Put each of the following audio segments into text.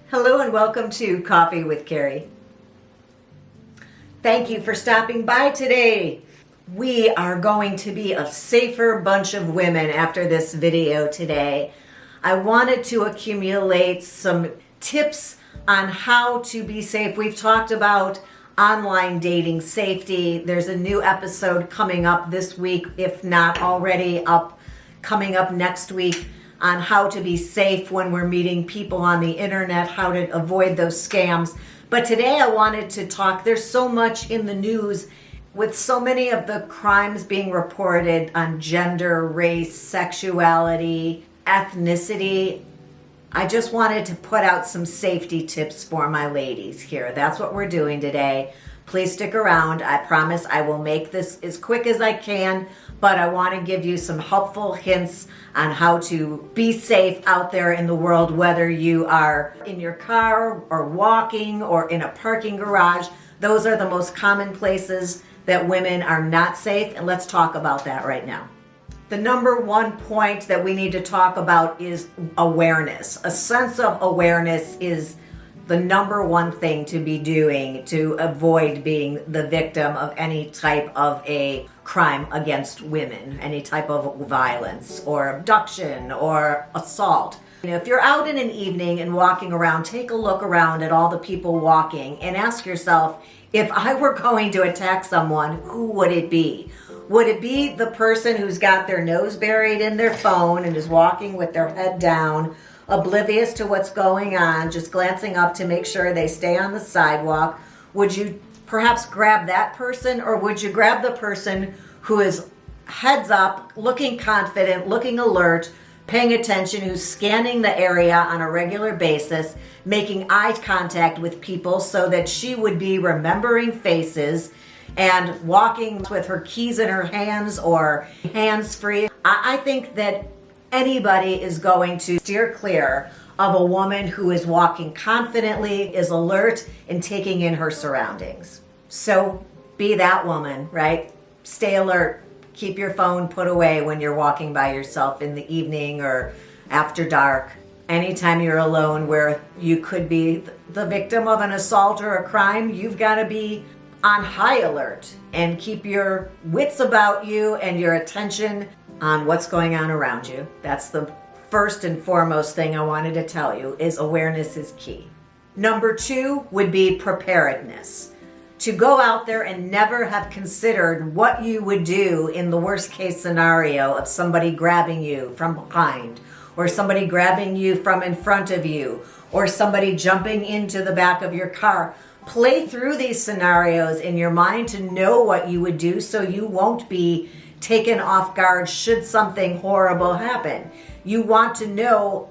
Hello and welcome to Coffee with Carey. Thank you for stopping by today. We are going to be a safer bunch of women after this video today. I wanted to accumulate some tips on how to be safe. We've talked about online dating safety. There's a new episode coming up this week, if not already coming up next week, on how to be safe when we're meeting people on the internet, how to avoid those scams. But today I wanted to talk, there's so much in the news with so many of the crimes being reported on gender, race, sexuality, ethnicity. I just wanted to put out some safety tips for my ladies here. That's what we're doing today. Please stick around. I promise I will make this as quick as I can, but I want to give you some helpful hints on how to be safe out there in the world, whether you are in your car or walking or in a parking garage. Those are the most common places that women are not safe, and let's talk about that right now. The number one point that we need to talk about is awareness. A sense of awareness is the number one thing to be doing to avoid being the victim of any type of a crime against women, any type of violence or abduction or assault. If you're out in an evening and walking around, take a look around at all the people walking and ask yourself, if I were going to attack someone, who would it be? Would it be the person who's got their nose buried in their phone and is walking with their head down, oblivious to what's going on, just glancing up to make sure they stay on the sidewalk? Would you perhaps grab that person, or would you grab the person who is heads up, looking confident, looking alert, paying attention, who's scanning the area on a regular basis, making eye contact with people so that she would be remembering faces and walking with her keys in her hands or hands-free? I think that anybody is going to steer clear of a woman who is walking confidently, is alert, and taking in her surroundings. So be that woman, right? Stay alert. Keep your phone put away when you're walking by yourself in the evening or after dark. Anytime you're alone where you could be the victim of an assault or a crime, you've got to be on high alert and keep your wits about you and your attention on what's going on around you. That's the first and foremost thing I wanted to tell you, is awareness is key. Number two would be preparedness. To go out there and never have considered what you would do in the worst case scenario of somebody grabbing you from behind, or somebody grabbing you from in front of you, or somebody jumping into the back of your car. Play through these scenarios in your mind to know what you would do so you won't be taken off guard should something horrible happen. You want to know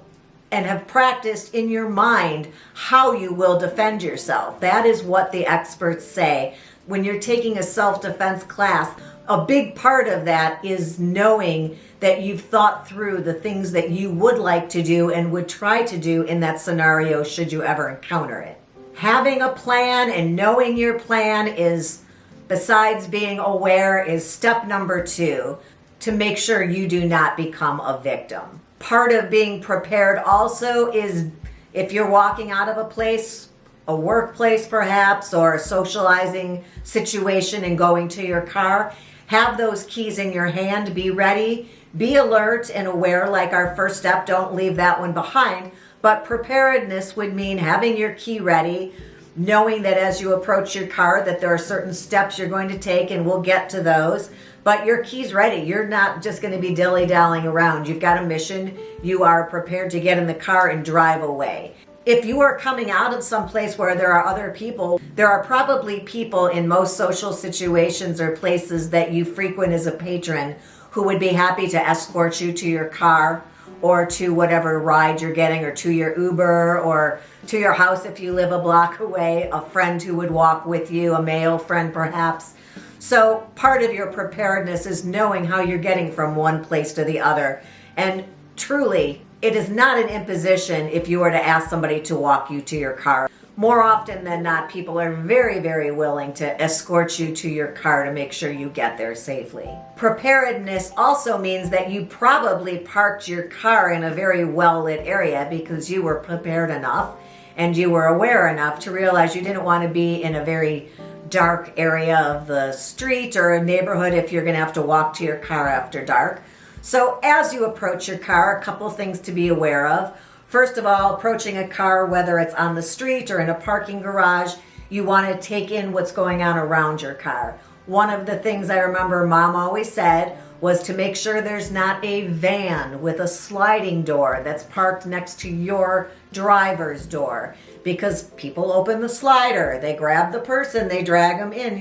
and have practiced in your mind how you will defend yourself. That is what the experts say. When you're taking a self-defense class, a big part of that is knowing that you've thought through the things that you would like to do and would try to do in that scenario should you ever encounter it. Having a plan and knowing your plan is, besides being aware, is step number two to make sure you do not become a victim. Part of being prepared also is, if you're walking out of a place, a workplace perhaps, or a socializing situation and going to your car, have those keys in your hand, be ready, be alert and aware like our first step, don't leave that one behind. But preparedness would mean having your key ready, knowing that as you approach your car that there are certain steps you're going to take, and we'll get to those, but your key's ready. You're not just going to be dilly-dallying around. You've got a mission. You are prepared to get in the car and drive away. If you are coming out of some place where there are other people, there are probably people in most social situations or places that you frequent as a patron who would be happy to escort you to your car or to whatever ride you're getting, or to your Uber, or to your house if you live a block away, a friend who would walk with you, a male friend perhaps. So part of your preparedness is knowing how you're getting from one place to the other. And truly, it is not an imposition if you were to ask somebody to walk you to your car. More often than not, people are very, very willing to escort you to your car to make sure you get there safely. Preparedness also means that you probably parked your car in a very well-lit area because you were prepared enough and you were aware enough to realize you didn't want to be in a very dark area of the street or a neighborhood if you're going to have to walk to your car after dark. So as you approach your car, a couple things to be aware of. First of all, approaching a car, whether it's on the street or in a parking garage, you want to take in what's going on around your car. One of the things I remember Mom always said was to make sure there's not a van with a sliding door that's parked next to your driver's door, because people open the slider, they grab the person, they drag them in.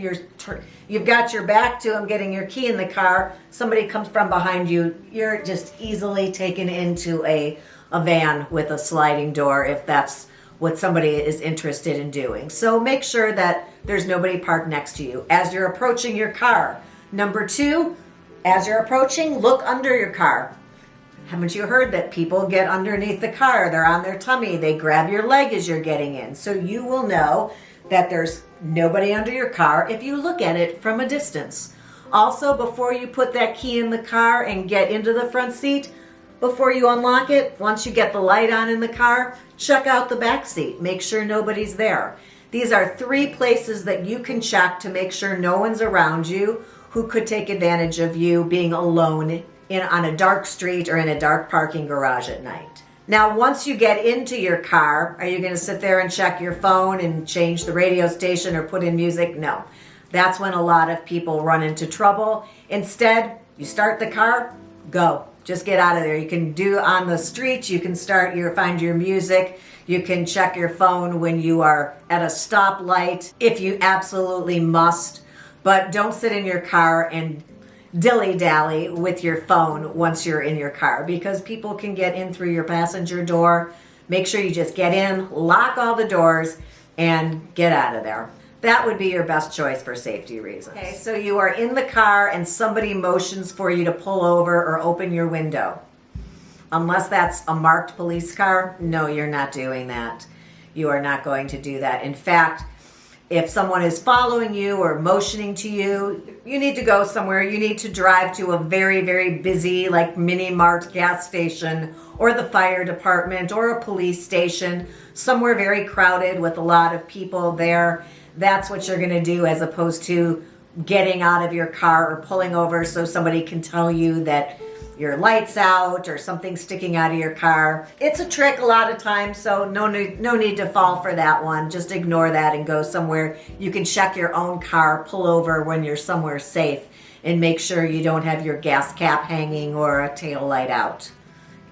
You've got your back to them getting your key in the car. Somebody comes from behind you, you're just easily taken into a van with a sliding door if that's what somebody is interested in doing. So make sure that there's nobody parked next to you as you're approaching your car. Number 2, as you're approaching, look under your car. Haven't you heard that people get underneath the car? They're on their tummy. They grab your leg as you're getting in. So you will know that there's nobody under your car if you look at it from a distance. Also, before you put that key in the car and get into the front seat, before you unlock it, once you get the light on in the car, check out the back seat. Make sure nobody's there. These are 3 places that you can check to make sure no one's around you who could take advantage of you being alone on a dark street or in a dark parking garage at night. Now, once you get into your car, are you going to sit there and check your phone and change the radio station or put in music? No. That's when a lot of people run into trouble. Instead, you start the car, go. Just get out of there. You can do on the street, you can find your music. You can check your phone when you are at a stoplight if you absolutely must. But don't sit in your car and dilly-dally with your phone once you're in your car, because people can get in through your passenger door. Make sure you just get in, lock all the doors, and get out of there. That would be your best choice for safety reasons. Okay, so you are in the car and somebody motions for you to pull over or open your window. Unless that's a marked police car, no, you're not doing that. You are not going to do that. In fact, if someone is following you or motioning to you, you need to go somewhere. You need to drive to a very, very busy, like mini mart gas station or the fire department or a police station, somewhere very crowded with a lot of people there. That's what you're going to do, as opposed to getting out of your car or pulling over so somebody can tell you that your light's out or something sticking out of your car. It's a trick a lot of times, so no need to fall for that one. Just ignore that and go somewhere. You can check your own car, pull over when you're somewhere safe, and make sure you don't have your gas cap hanging or a tail light out.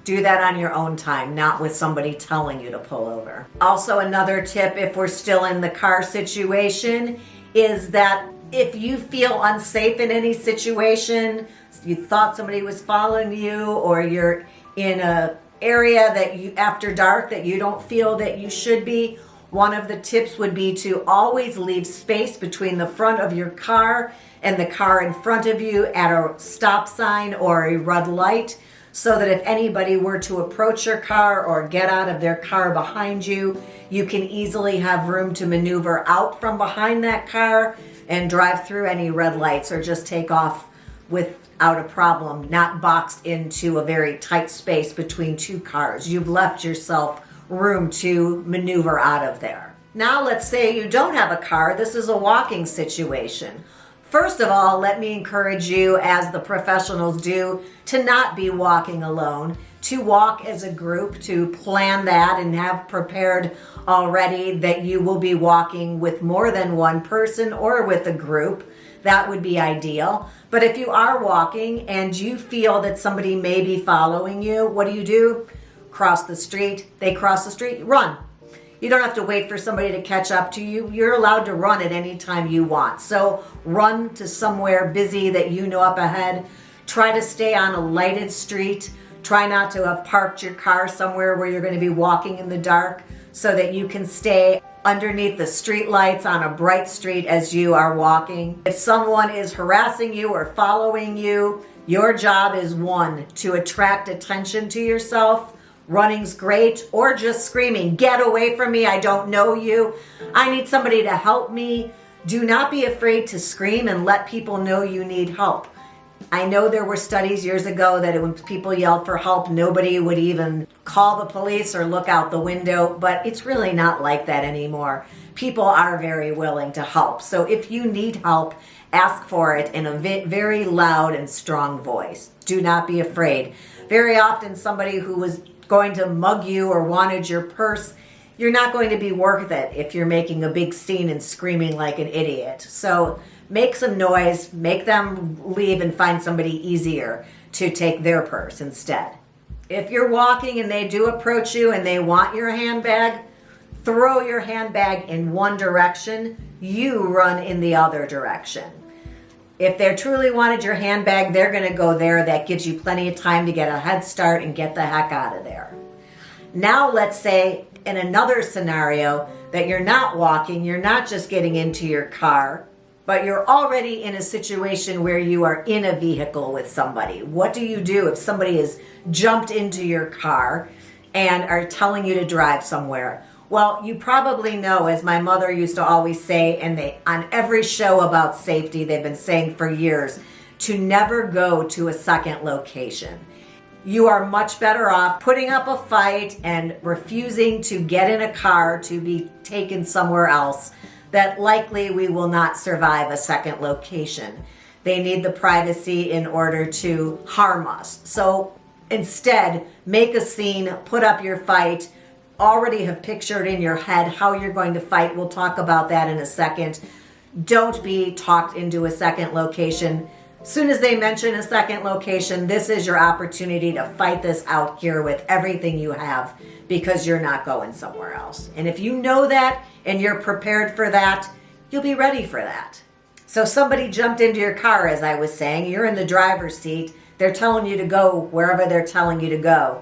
Do that on your own time, not with somebody telling you to pull over. Also, another tip, if we're still in the car situation, is that if you feel unsafe in any situation, you thought somebody was following you, or you're in an area that you, after dark, that you don't feel that you should be, one of the tips would be to always leave space between the front of your car and the car in front of you at a stop sign or a red light, so that if anybody were to approach your car or get out of their car behind you, you can easily have room to maneuver out from behind that car and drive through any red lights, or just take off without a problem, not boxed into a very tight space between 2 cars. You've left yourself room to maneuver out of there. Now let's say you don't have a car. This is a walking situation. First of all, let me encourage you, as the professionals do, to not be walking alone, to walk as a group, to plan that and have prepared already that you will be walking with more than one person or with a group. That would be ideal. But if you are walking and you feel that somebody may be following you, what do? Cross the street. They cross the street, run. You don't have to wait for somebody to catch up to you. You're allowed to run at any time you want. So run to somewhere busy that you know up ahead. Try to stay on a lighted street. Try not to have parked your car somewhere where you're going to be walking in the dark, so that you can stay underneath the street lights on a bright street as you are walking. If someone is harassing you or following you, your job is, 1, to attract attention to yourself. Running's great, or just screaming, "Get away from me, I don't know you. I need somebody to help me." Do not be afraid to scream and let people know you need help. I know there were studies years ago that when people yelled for help, nobody would even call the police or look out the window, but it's really not like that anymore. People are very willing to help. So if you need help, ask for it in a very loud and strong voice. Do not be afraid. Very often somebody who was going to mug you or wanted your purse, you're not going to be worth it if you're making a big scene and screaming like an idiot. So make some noise, make them leave and find somebody easier to take their purse instead. If you're walking and they do approach you and they want your handbag, throw your handbag in one direction, you run in the other direction. If they truly wanted your handbag, they're going to go there. That gives you plenty of time to get a head start and get the heck out of there. Now let's say in another scenario that you're not walking, you're not just getting into your car, but you're already in a situation where you are in a vehicle with somebody. What do you do if somebody has jumped into your car and are telling you to drive somewhere? Well, you probably know, as my mother used to always say, and on every show about safety, they've been saying for years, to never go to a second location. You are much better off putting up a fight and refusing to get in a car to be taken somewhere else that likely we will not survive a second location. They need the privacy in order to harm us. So instead, make a scene, put up your fight, already have pictured in your head how you're going to fight. We'll talk about that in a second. Don't be talked into a second location. As soon as they mention a second location, this is your opportunity to fight this out here with everything you have, because you're not going somewhere else. And if you know that and you're prepared for that, you'll be ready for that. So somebody jumped into your car, as I was saying, you're in the driver's seat, they're telling you to go wherever they're telling you to go.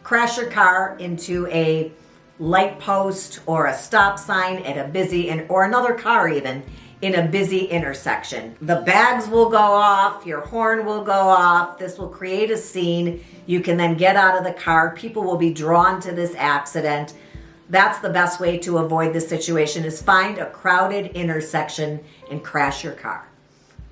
Crash your car into a light post or a stop sign at a busy, or another car even, in a busy intersection. The bags will go off, your horn will go off, this will create a scene. You can then get out of the car. People will be drawn to this accident. That's the best way to avoid this situation, is find a crowded intersection and crash your car.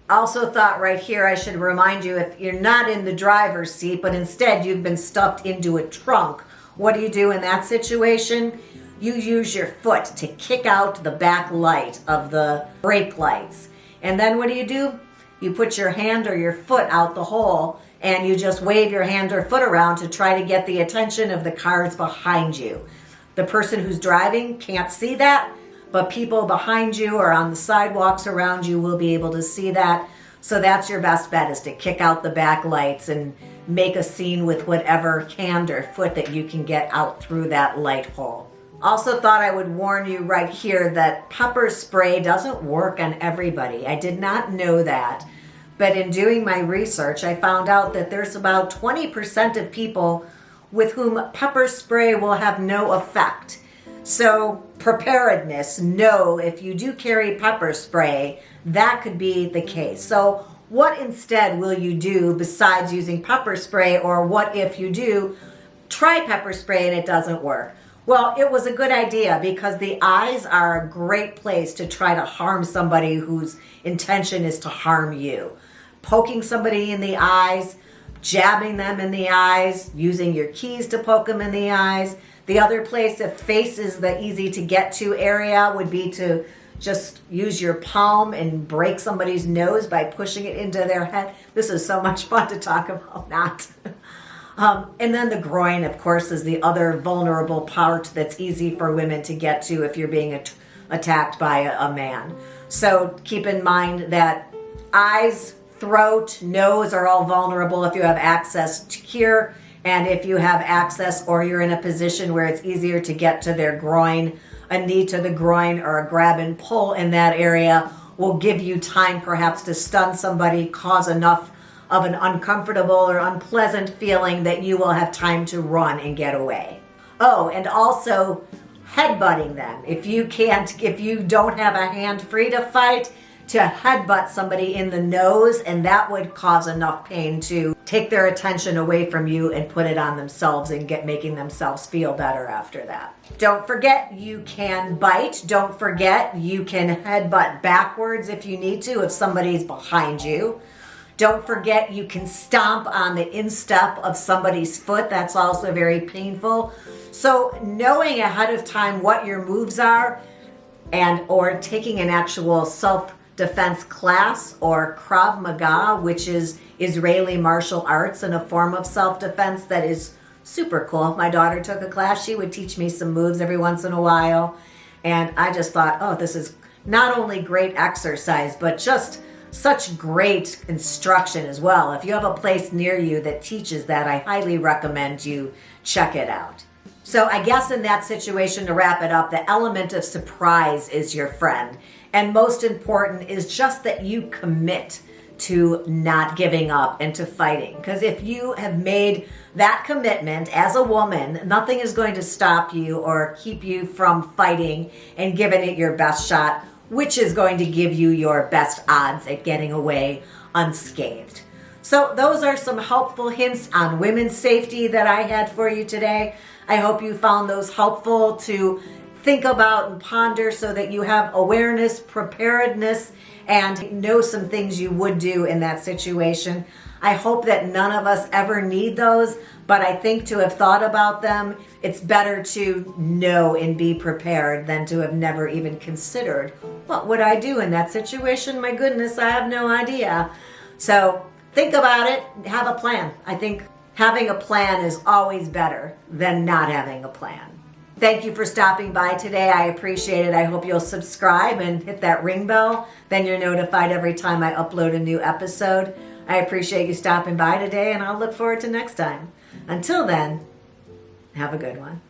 Also thought right here I should remind you, if you're not in the driver's seat, but instead you've been stuffed into a trunk, what do you do in that situation? You use your foot to kick out the back light of the brake lights. And then what do? You put your hand or your foot out the hole and you just wave your hand or foot around to try to get the attention of the cars behind you. The person who's driving can't see that, but people behind you or on the sidewalks around you will be able to see that. So that's your best bet, is to kick out the back lights and make a scene with whatever hand or foot that you can get out through that light hole. Also thought I would warn you right here that pepper spray doesn't work on everybody. I did not know that, but in doing my research, I found out that there's about 20% of people with whom pepper spray will have no effect. So preparedness, know if you do carry pepper spray, that could be the case. So what instead will you do besides using pepper spray? Or what if you do try pepper spray and it doesn't work? Well, it was a good idea, because the eyes are a great place to try to harm somebody whose intention is to harm you. Poking somebody in the eyes, jabbing them in the eyes, using your keys to poke them in the eyes. The other place, if face is the easy to get to area, would be to just use your palm and break somebody's nose by pushing it into their head. This is so much fun to talk about, not. And then the groin, of course, is the other vulnerable part that's easy for women to get to if you're being attacked by a man. So keep in mind that eyes, throat, nose are all vulnerable if you have access to here. And if you have access or you're in a position where it's easier to get to their groin, a knee to the groin or a grab and pull in that area will give you time perhaps to stun somebody, cause enough of an uncomfortable or unpleasant feeling that you will have time to run and get away. Oh, and also headbutting them. If you don't have a hand free to fight, to headbutt somebody in the nose, and that would cause enough pain to take their attention away from you and put it on themselves and making themselves feel better after that. Don't forget, you can bite. Don't forget, you can headbutt backwards if you need to, if somebody's behind you. Don't forget, you can stomp on the instep of somebody's foot. That's also very painful. So knowing ahead of time what your moves are, and or taking an actual self-defense class or Krav Maga, which is Israeli martial arts and a form of self-defense that is super cool. My daughter took a class. She would teach me some moves every once in a while. And I just thought, oh, this is not only great exercise, but just such great instruction as well. If you have a place near you that teaches that, I highly recommend you check it out. So I guess in that situation, to wrap it up, the element of surprise is your friend. And most important is just that you commit to not giving up and to fighting. Because if you have made that commitment as a woman, nothing is going to stop you or keep you from fighting and giving it your best shot, which is going to give you your best odds at getting away unscathed. So those are some helpful hints on women's safety that I had for you today. I hope you found those helpful to think about and ponder so that you have awareness, preparedness, and know some things you would do in that situation. I hope that none of us ever need those, but I think to have thought about them, it's better to know and be prepared than to have never even considered, what would I do in that situation? My goodness, I have no idea. So think about it, have a plan. I think having a plan is always better than not having a plan. Thank you for stopping by today. I appreciate it. I hope you'll subscribe and hit that ring bell. Then you're notified every time I upload a new episode. I appreciate you stopping by today, and I'll look forward to next time. Until then, have a good one.